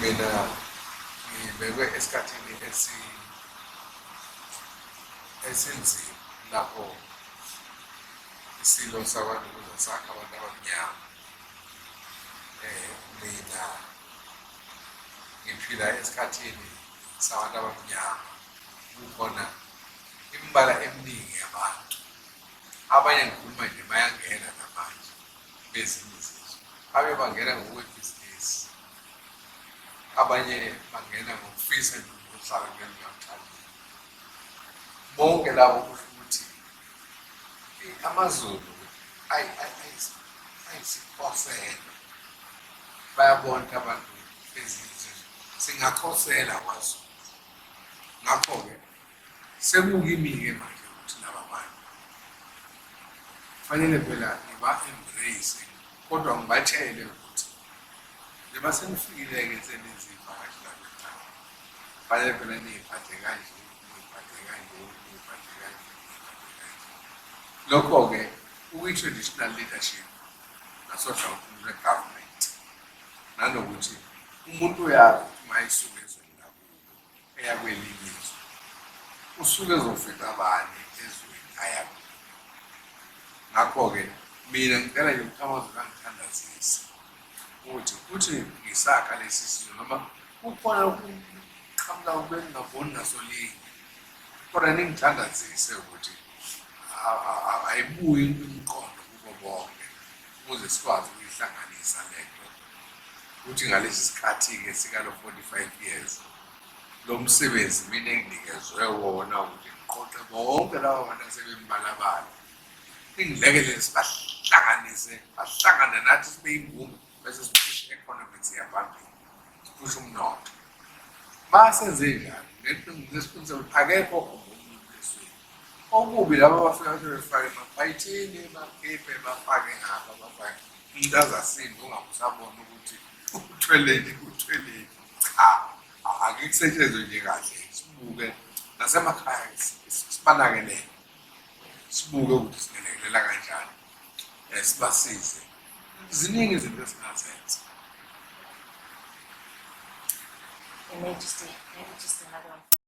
mina ngibekwe esikhathini esinzima lapho isilo sabantu sakhe abantu abamnyama. Mina ngiphila esikhathini sabantu abamnyama, kukhona imibala eminingi yabantu. Abanye ngikhuluma nje bayangena namanje bezinye izizwe, abe bangena ngokwebhizinisi, abanye bangena ngokufisa ukuhlala ngemnyango. Bonke labo kusho ukuthi amaZulu ayisikhosela, bayabona abantu bezizwe singakhosela kwaZulu. Ngakho-ke sekukimi-ke manje ukuthi laba bantu kufanele phela ngiba-embrace, kodwa ngibatshele ukuthi njengoba senifikile-ke senizivakashi labekhaya, kufanele phela niy'phathe kanje, niy'phathe kanje, niy'phathe kanje, niy'phathe kanje. Lokho-ke okuyi-traditional leadership nasohlangothini lwe-government, nanokuthi umuntu uyazi ukuthi uma esuke ezweni lakubo eya kwelinye izwe usuke ezofika abanye ezweni ayakubo. Ngakho-ke mina ngicela nje ukuthi amaZulu angithandazise ukuthi ngisakha lesi sizwe, noma kukhona ukuqhamuka kube ngingaboni ngasolinye, kodwa ningithandazise ukuthi ayibuyi imiqondo kubo bonke ukuze sikwazi ukuyihlanganisa lento, ukuthi ngalesi sikhathi-ke sikalo 45 years lo msebenzi mina enginikezwe wona ukuthi ngiqoqe bonke laba bantu asebembalabala, ingilekele sibahlanganise, bahlangane nathi sibe yimbumbe, bese siphushe i-economy siyaphambili, siphushe umnotho. Masenze njalo nesiqiniseko ukuthi akekho umuntu esweni okubi laba abafika befake emabhayithini, bakhiphe bafake ngapha, bafake umuntu azasinda ungamusabona ukuthi uthweleni. Cha, ake kusetshenzwe nje kahle, sibuke nasemakhaya sibanakelele, sibuke ukuthi singelekelela kanjani, sibasize. Ziningi izinto esingazenza. Maybe just another one.